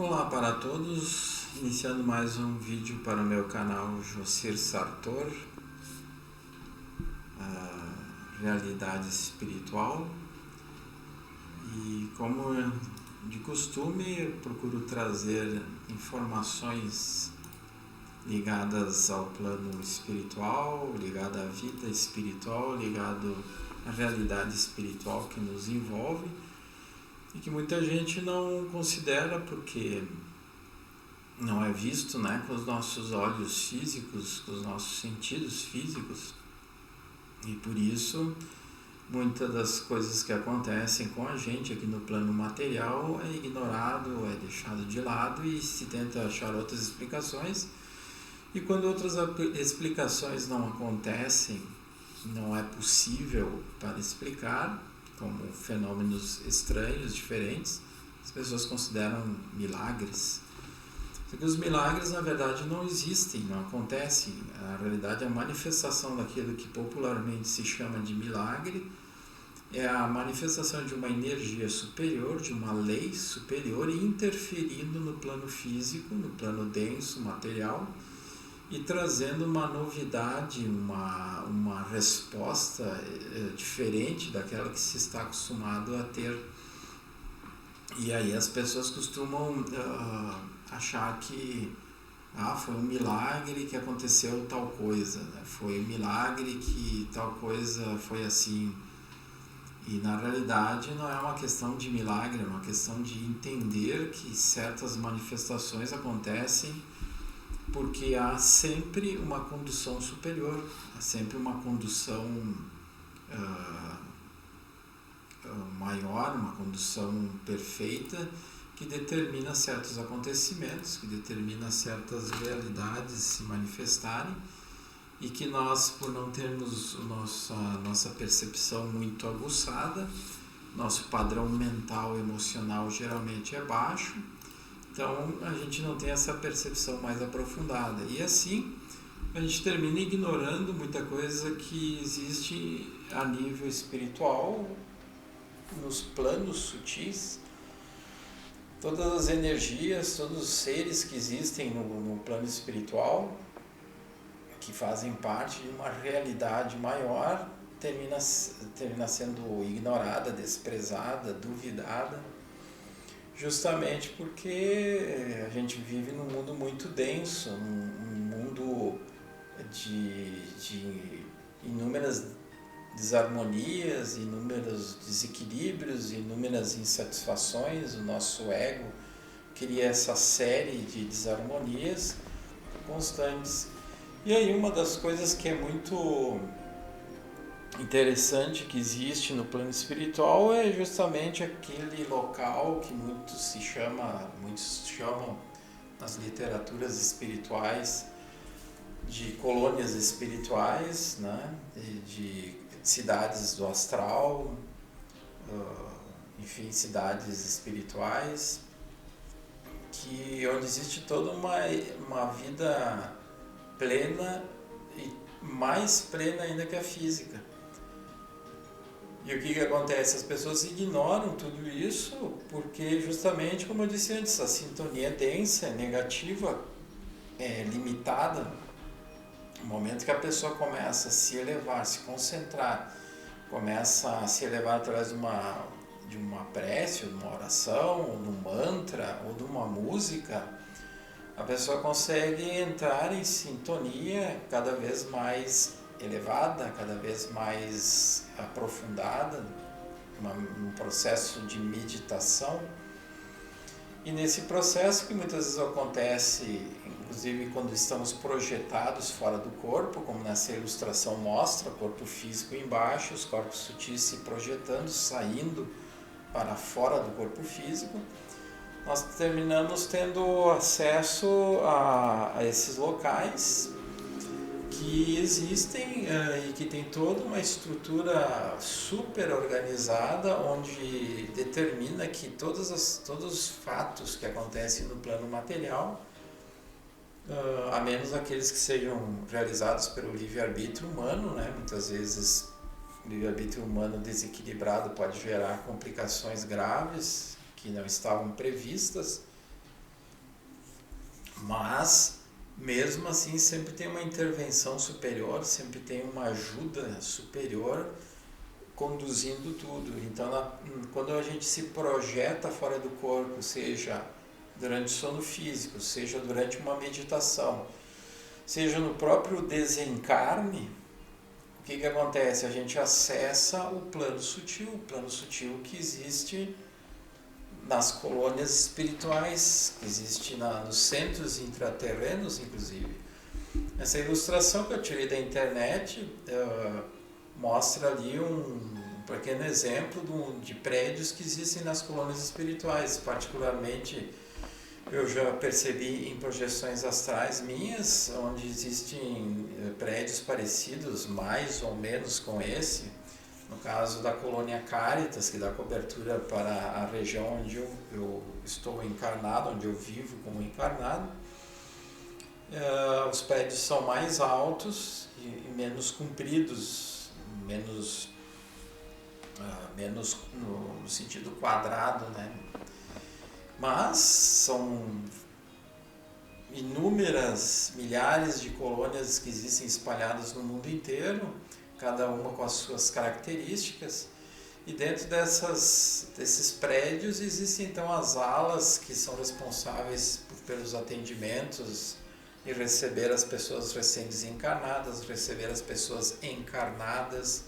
Olá para todos, iniciando mais um vídeo para o meu canal Josir Sartor, Realidade Espiritual. E como de costume, eu procuro trazer informações ligadas ao plano espiritual, ligado à vida espiritual, ligado à realidade espiritual que nos envolve e que muita gente não considera porque não é visto, com os nossos olhos físicos, com os nossos sentidos físicos, e por isso muitas das coisas que acontecem com a gente aqui no plano material é ignorado, é deixado de lado e se tenta achar outras explicações, e quando outras explicações não acontecem, não é possível para explicar, como fenômenos estranhos, diferentes, as pessoas consideram milagres. Porque os milagres, na verdade, não existem, não acontecem. Na realidade, a manifestação daquilo que popularmente se chama de milagre é a manifestação de uma energia superior, de uma lei superior, interferindo no plano físico, no plano denso, material, e trazendo uma novidade, uma resposta diferente daquela que se está acostumado a ter. E aí as pessoas costumam achar que foi um milagre que aconteceu tal coisa, foi um milagre que tal coisa foi assim. E na realidade não é uma questão de milagre, é uma questão de entender que certas manifestações acontecem porque há sempre uma condução superior, há sempre uma condução maior, uma condução perfeita que determina certos acontecimentos, que determina certas realidades se manifestarem, e que nós, por não termos nossa percepção muito aguçada, nosso padrão mental, emocional geralmente é baixo, então a gente não tem essa percepção mais aprofundada, e assim a gente termina ignorando muita coisa que existe a nível espiritual, nos planos sutis. Todas as energias, todos os seres que existem no plano espiritual, que fazem parte de uma realidade maior, termina sendo ignorada, desprezada, duvidada, justamente porque a gente vive num mundo muito denso, um mundo de inúmeras desarmonias, inúmeros desequilíbrios, inúmeras insatisfações. O nosso ego cria essa série de desarmonias constantes. E aí uma das coisas que é muito interessante que existe no plano espiritual é justamente aquele local que muitos chamam nas literaturas espirituais de colônias espirituais, de cidades do astral, enfim, cidades espirituais, onde existe toda uma vida plena e mais plena ainda que a física. E o que acontece? As pessoas ignoram tudo isso porque, justamente como eu disse antes, a sintonia é densa, é negativa, é limitada. No momento que a pessoa começa a se elevar, se concentrar, começa a se elevar através de uma prece, ou de uma oração, ou de um mantra, ou de uma música, a pessoa consegue entrar em sintonia cada vez mais elevada, cada vez mais aprofundada, num processo de meditação. E nesse processo, que muitas vezes acontece, inclusive quando estamos projetados fora do corpo, como nessa ilustração mostra, o corpo físico embaixo, os corpos sutis se projetando, saindo para fora do corpo físico, nós terminamos tendo acesso a esses locais que existem e que tem toda uma estrutura super organizada, onde determina que todos os fatos que acontecem no plano material, a menos aqueles que sejam realizados pelo livre-arbítrio humano, muitas vezes o livre-arbítrio humano desequilibrado pode gerar complicações graves que não estavam previstas, Mas, mesmo assim, sempre tem uma intervenção superior, sempre tem uma ajuda superior conduzindo tudo. Então, quando a gente se projeta fora do corpo, seja durante o sono físico, seja durante uma meditação, seja no próprio desencarne, o que acontece? A gente acessa o plano sutil que existe nas colônias espirituais, que existe nos centros intraterrenos, inclusive. Essa ilustração que eu tirei da internet mostra ali um pequeno exemplo de prédios que existem nas colônias espirituais. Particularmente, eu já percebi em projeções astrais minhas, onde existem prédios parecidos, mais ou menos com esse. No caso da colônia Caritas, que dá cobertura para a região onde eu estou encarnado, onde eu vivo como encarnado, os prédios são mais altos e menos compridos, menos no sentido quadrado, né? Mas são inúmeras, milhares de colônias que existem espalhadas no mundo inteiro, cada uma com as suas características, e dentro desses prédios existem então as alas que são responsáveis pelos atendimentos e receber as pessoas recém-desencarnadas, receber as pessoas encarnadas,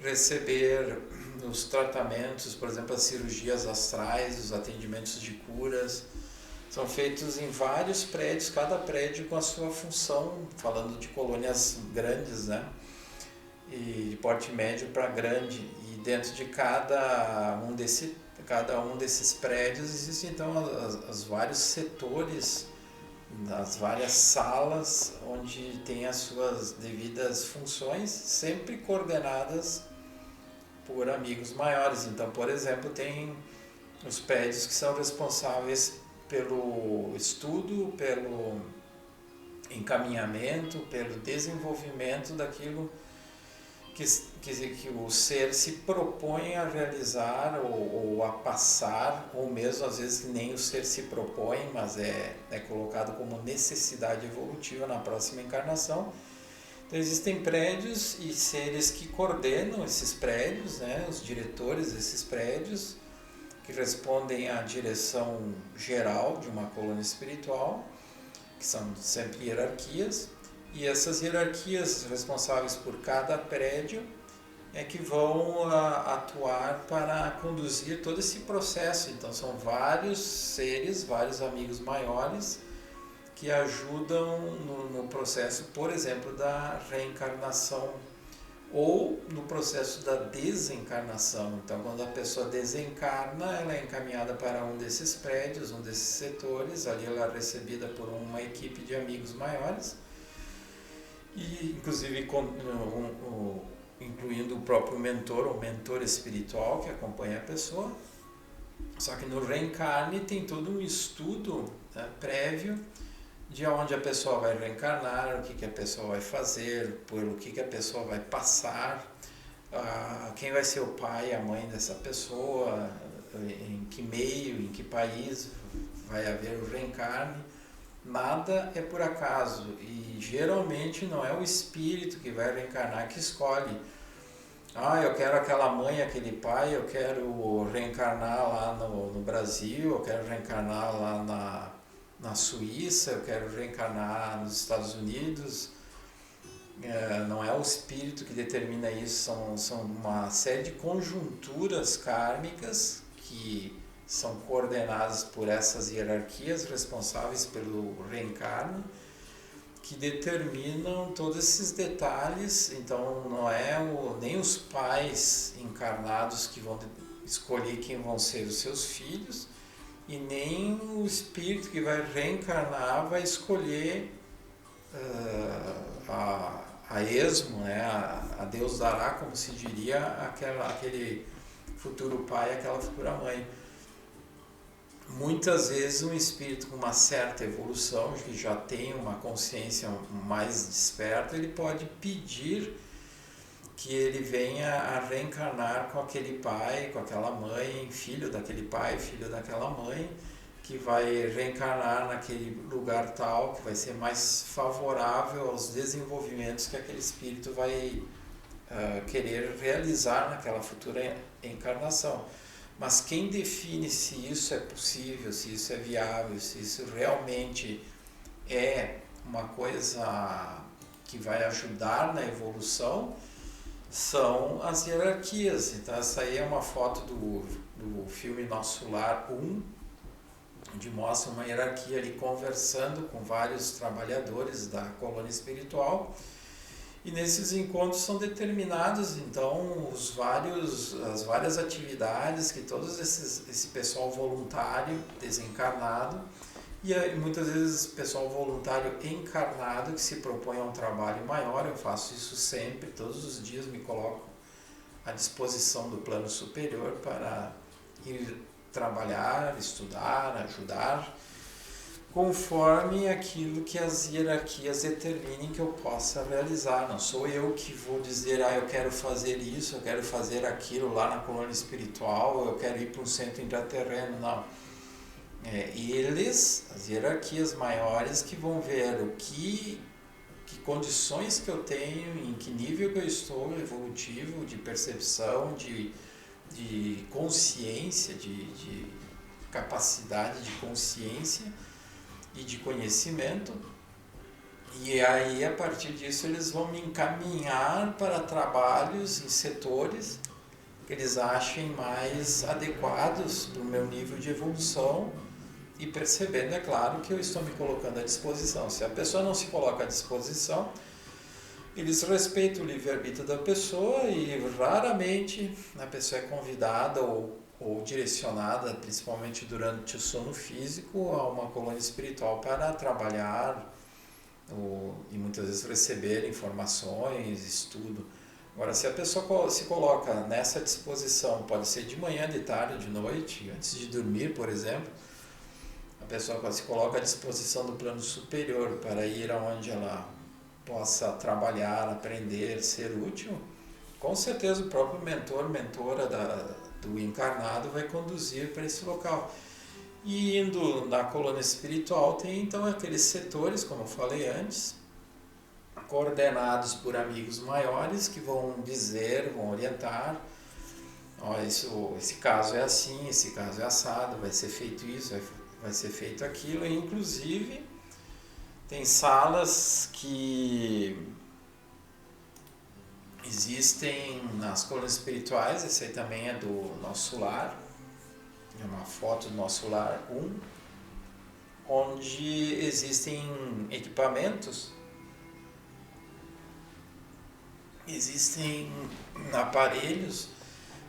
receber os tratamentos, por exemplo, as cirurgias astrais, os atendimentos de curas. São feitos em vários prédios, cada prédio com a sua função, falando de colônias grandes, né? E de porte médio para grande, e dentro de cada um desses prédios existem então os vários setores, as várias salas onde tem as suas devidas funções, sempre coordenadas por amigos maiores. Então, por exemplo, tem os prédios que são responsáveis pelo estudo, pelo encaminhamento, pelo desenvolvimento daquilo que o ser se propõe a realizar ou a passar, ou mesmo às vezes nem o ser se propõe, mas é colocado como necessidade evolutiva na próxima encarnação. Então existem prédios e seres que coordenam esses prédios, né, os diretores desses prédios, que respondem à direção geral de uma colônia espiritual, que são sempre hierarquias. E essas hierarquias responsáveis por cada prédio é que vão atuar para conduzir todo esse processo. Então são vários seres, vários amigos maiores que ajudam no processo, por exemplo, da reencarnação ou no processo da desencarnação. Então, quando a pessoa desencarna, ela é encaminhada para um desses prédios, um desses setores, ali ela é recebida por uma equipe de amigos maiores, e inclusive incluindo o próprio mentor ou mentor espiritual que acompanha a pessoa. Só que no reencarne tem todo um estudo, né, prévio de onde a pessoa vai reencarnar, o que a pessoa vai fazer, pelo que a pessoa vai passar, quem vai ser o pai e a mãe dessa pessoa, em que meio, em que país vai haver o reencarne. Nada é por acaso, e geralmente não é o espírito que vai reencarnar que escolhe. Eu quero aquela mãe, aquele pai, eu quero reencarnar lá no Brasil, eu quero reencarnar lá na Suíça, eu quero reencarnar nos Estados Unidos. Não é o espírito que determina isso, são uma série de conjunturas kármicas que são coordenadas por essas hierarquias responsáveis pelo reencarne, que determinam todos esses detalhes. Então não é nem os pais encarnados que vão escolher quem vão ser os seus filhos, e nem o espírito que vai reencarnar vai escolher a esmo, né? A Deus dará, como se diria, aquele futuro pai, aquela futura mãe. Muitas vezes um espírito com uma certa evolução, que já tem uma consciência mais desperta, ele pode pedir que ele venha a reencarnar com aquele pai, com aquela mãe, filho daquele pai, filho daquela mãe, que vai reencarnar naquele lugar tal, que vai ser mais favorável aos desenvolvimentos que aquele espírito vai querer realizar naquela futura encarnação. Mas quem define se isso é possível, se isso é viável, se isso realmente é uma coisa que vai ajudar na evolução, são as hierarquias. Então essa aí é uma foto do filme Nosso Lar 1, onde mostra uma hierarquia ali conversando com vários trabalhadores da colônia espiritual. E nesses encontros são determinados, então, as várias atividades que esse pessoal voluntário desencarnado e muitas vezes pessoal voluntário encarnado que se propõe a um trabalho maior. Eu faço isso sempre, todos os dias me coloco à disposição do plano superior para ir trabalhar, estudar, ajudar, conforme aquilo que as hierarquias determinem que eu possa realizar. Não sou eu que vou dizer, eu quero fazer isso, eu quero fazer aquilo lá na colônia espiritual, eu quero ir para um centro intraterreno, não. Eles, as hierarquias maiores, que vão ver que condições que eu tenho, em que nível que eu estou evolutivo, de percepção, de consciência, de capacidade de consciência e de conhecimento, e aí a partir disso eles vão me encaminhar para trabalhos em setores que eles achem mais adequados para o meu nível de evolução, e percebendo, é claro, que eu estou me colocando à disposição. Se a pessoa não se coloca à disposição, eles respeitam o livre-arbítrio da pessoa e raramente a pessoa é convidada ou direcionada, principalmente durante o sono físico, a uma colônia espiritual para trabalhar e muitas vezes receber informações, estudo. Agora, se a pessoa se coloca nessa disposição, pode ser de manhã, de tarde, de noite, antes de dormir, por exemplo, a pessoa se coloca à disposição do plano superior para ir aonde ela possa trabalhar, aprender, ser útil, com certeza o próprio mentor, mentora do encarnado vai conduzir para esse local. E indo na colônia espiritual tem então aqueles setores, como eu falei antes, coordenados por amigos maiores que vão dizer, vão orientar, esse caso é assim, esse caso é assado, vai ser feito isso, vai ser feito aquilo. E inclusive tem salas que existem nas colônias espirituais. Esse aí também é do Nosso Lar, é uma foto do Nosso Lar 1, onde existem equipamentos, existem aparelhos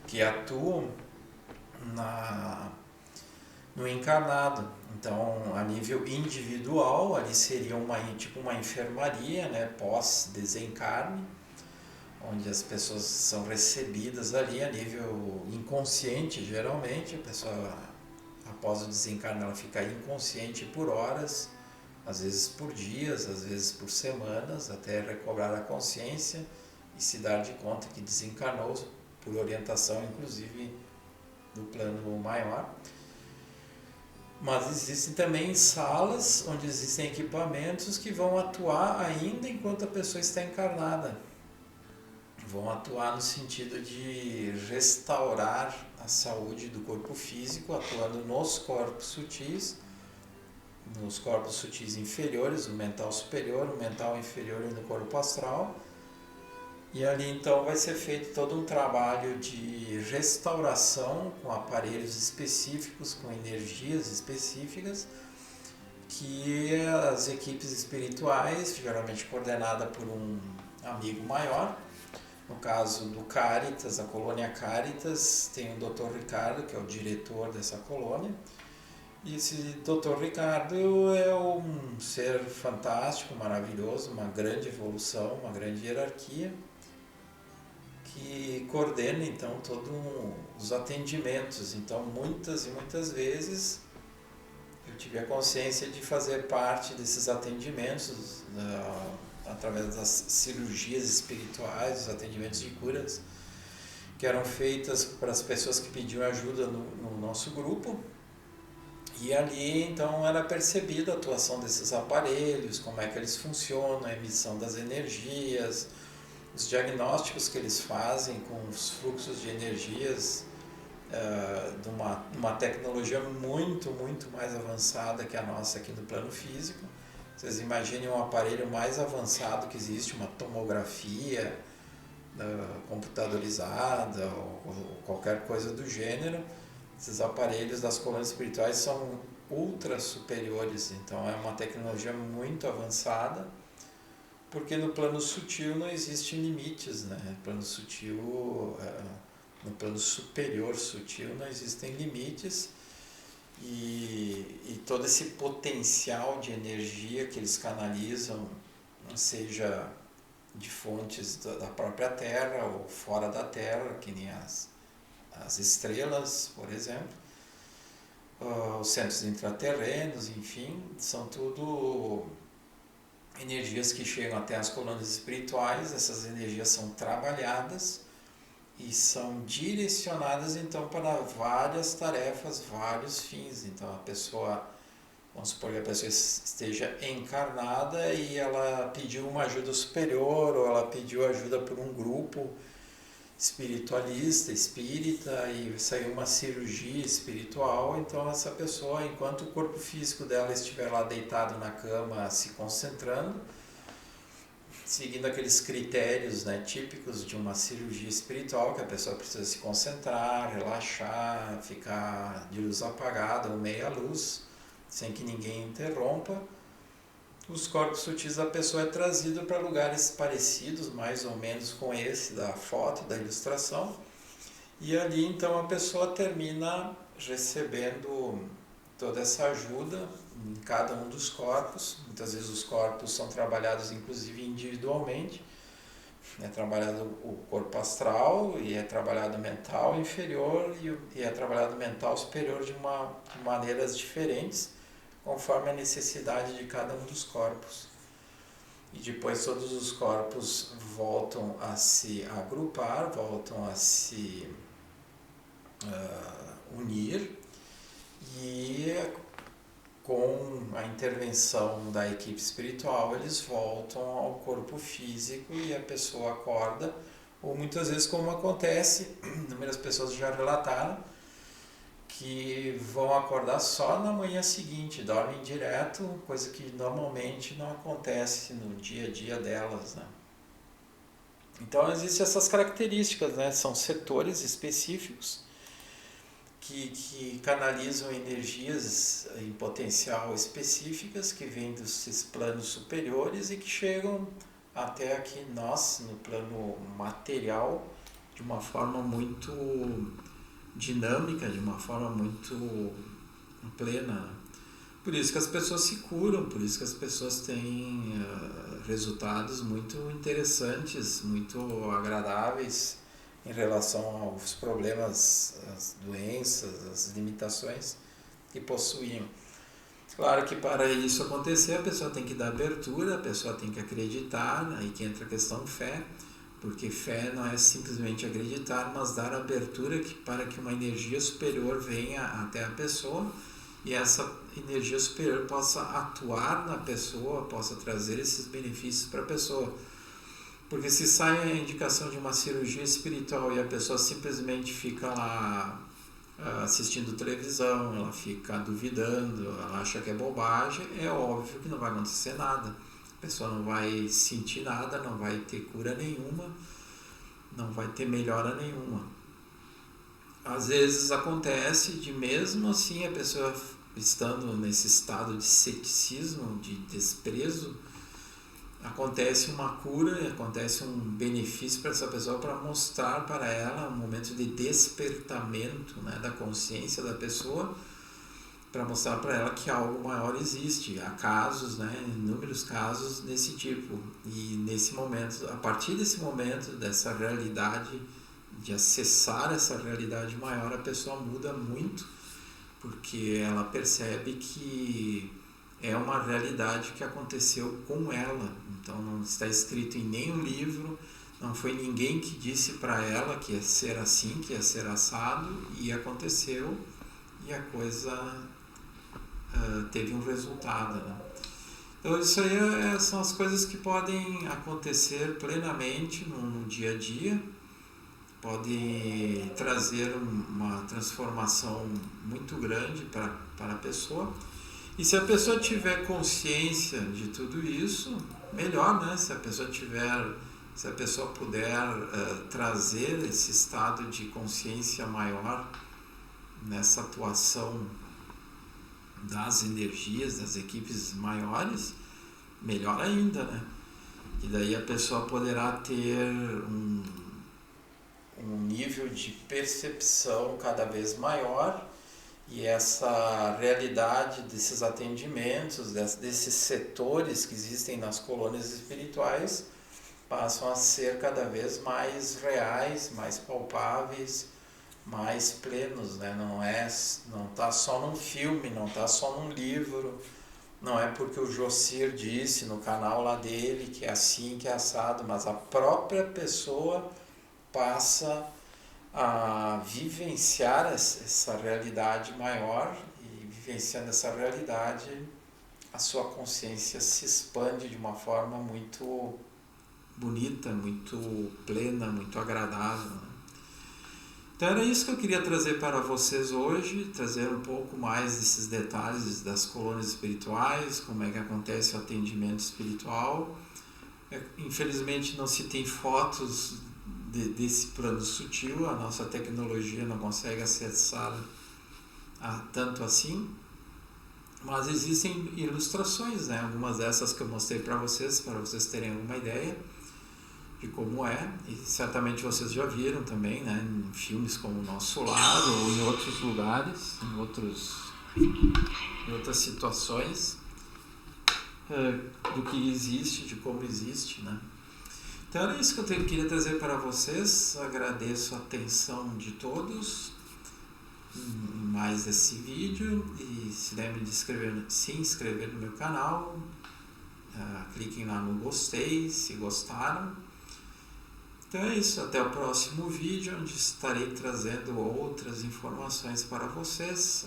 que atuam no encarnado. Então, a nível individual, ali seria uma enfermaria, né, pós-desencarne, onde as pessoas são recebidas ali a nível inconsciente. Geralmente a pessoa, após o desencarne, ela fica inconsciente por horas, às vezes por dias, às vezes por semanas, até recobrar a consciência e se dar de conta que desencarnou, por orientação inclusive do plano maior. Mas existem também salas onde existem equipamentos que vão atuar ainda enquanto a pessoa está encarnada. Vão atuar no sentido de restaurar a saúde do corpo físico, atuando nos corpos sutis inferiores, o mental superior, o mental inferior e no corpo astral. E ali então vai ser feito todo um trabalho de restauração com aparelhos específicos, com energias específicas, que as equipes espirituais, geralmente coordenada por um amigo maior, no caso do Caritas, a colônia Caritas, tem o Dr. Ricardo, que é o diretor dessa colônia. E esse Dr. Ricardo é um ser fantástico, maravilhoso, uma grande evolução, uma grande hierarquia, que coordena então todos os atendimentos. Então, muitas e muitas vezes eu tive a consciência de fazer parte desses atendimentos através das cirurgias espirituais, os atendimentos de curas que eram feitas para as pessoas que pediam ajuda no nosso grupo. E ali então era percebida a atuação desses aparelhos, como é que eles funcionam, a emissão das energias, os diagnósticos que eles fazem com os fluxos de energias, de uma tecnologia muito mais avançada que a nossa aqui no plano físico. Vocês imaginem um aparelho mais avançado que existe, uma tomografia computadorizada ou qualquer coisa do gênero. Esses aparelhos das colônias espirituais são ultra superiores, então é uma tecnologia muito avançada, porque no plano sutil não existem limites, né? No plano superior sutil não existem limites, e todo esse potencial de energia que eles canalizam, seja de fontes da própria Terra ou fora da Terra, que nem as estrelas, por exemplo, os centros intraterrenos, enfim, são tudo energias que chegam até as colônias espirituais. Essas energias são trabalhadas e são direcionadas então para várias tarefas, vários fins. Então a pessoa, vamos supor que a pessoa esteja encarnada e ela pediu uma ajuda superior, ou ela pediu ajuda por um grupo espiritualista, espírita, e saiu uma cirurgia espiritual. Então essa pessoa, enquanto o corpo físico dela estiver lá deitado na cama se concentrando, seguindo aqueles critérios, né, típicos de uma cirurgia espiritual, que a pessoa precisa se concentrar, relaxar, ficar de luz apagada ou meia luz, sem que ninguém interrompa, os corpos sutis da pessoa é trazido para lugares parecidos, mais ou menos com esse da foto, da ilustração, e ali então a pessoa termina recebendo toda essa ajuda em cada um dos corpos. Muitas vezes os corpos são trabalhados inclusive individualmente, é trabalhado o corpo astral, e é trabalhado mental inferior, e é trabalhado mental superior de maneiras diferentes, conforme a necessidade de cada um dos corpos. E depois todos os corpos voltam a se agrupar, voltam a se unir, e com a intervenção da equipe espiritual eles voltam ao corpo físico e a pessoa acorda, ou muitas vezes, como acontece, inúmeras pessoas já relataram, que vão acordar só na manhã seguinte, dormem direto, coisa que normalmente não acontece no dia a dia delas, né? Então existem essas características, né? São setores específicos que canalizam energias em potencial específicas, que vêm desses planos superiores e que chegam até aqui nós, no plano material, de uma forma muito dinâmica, de uma forma muito plena. Por isso que as pessoas se curam, por isso que as pessoas têm resultados muito interessantes, muito agradáveis em relação aos problemas, às doenças, às limitações que possuíam. Claro que para isso acontecer a pessoa tem que dar abertura, a pessoa tem que acreditar, aí que entra a questão fé, porque fé não é simplesmente acreditar, mas dar abertura para que uma energia superior venha até a pessoa, e essa energia superior possa atuar na pessoa, possa trazer esses benefícios para a pessoa. Porque se sai a indicação de uma cirurgia espiritual e a pessoa simplesmente fica lá assistindo televisão, ela fica duvidando, ela acha que é bobagem, é óbvio que não vai acontecer nada. A pessoa não vai sentir nada, não vai ter cura nenhuma, não vai ter melhora nenhuma. Às vezes acontece de, mesmo assim, a pessoa estando nesse estado de ceticismo, de desprezo, acontece uma cura, acontece um benefício para essa pessoa, para mostrar para ela um momento de despertamento, né, da consciência da pessoa, para mostrar para ela que algo maior existe. Há casos, né, inúmeros casos desse tipo, e nesse momento, a partir desse momento, dessa realidade, de acessar essa realidade maior, a pessoa muda muito, porque ela percebe que é uma realidade que aconteceu com ela. Então não está escrito em nenhum livro, não foi ninguém que disse para ela que ia ser assim, que ia ser assado, e aconteceu, e a coisa teve um resultado, né? Então isso aí são as coisas que podem acontecer plenamente no dia a dia, pode trazer uma transformação muito grande para a pessoa. E se a pessoa tiver consciência de tudo isso, melhor, né? Se a pessoa puder trazer esse estado de consciência maior nessa atuação das energias, das equipes maiores, melhor ainda, né? E daí a pessoa poderá ter um nível de percepção cada vez maior, e essa realidade desses atendimentos, desses setores que existem nas colônias espirituais, passam a ser cada vez mais reais, mais palpáveis, mais plenos, né? Não está só num filme, não está só num livro, não é porque o Jocir disse no canal lá dele que é assim, que é assado, mas a própria pessoa passa a vivenciar essa realidade maior, e vivenciando essa realidade a sua consciência se expande de uma forma muito bonita, muito plena, muito agradável, né? Então era isso que eu queria trazer para vocês hoje, trazer um pouco mais desses detalhes das colônias espirituais, como é que acontece o atendimento espiritual. Infelizmente não se tem fotos desse plano sutil, a nossa tecnologia não consegue acessar tanto assim, mas existem ilustrações, né? Algumas dessas que eu mostrei para vocês terem alguma ideia de como é, e certamente vocês já viram também, né, em filmes como O Nosso Lar ou em outros lugares, em outras situações, do que existe, de como existe, né? Então era isso que eu queria trazer para vocês. Agradeço a atenção de todos em mais esse vídeo, e se lembrem de se inscrever no meu canal, cliquem lá no gostei se gostaram. Então é isso, até o próximo vídeo, onde estarei trazendo outras informações para vocês,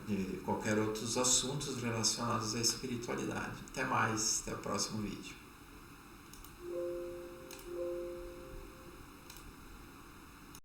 de qualquer outros assuntos relacionados à espiritualidade. Até mais, até o próximo vídeo.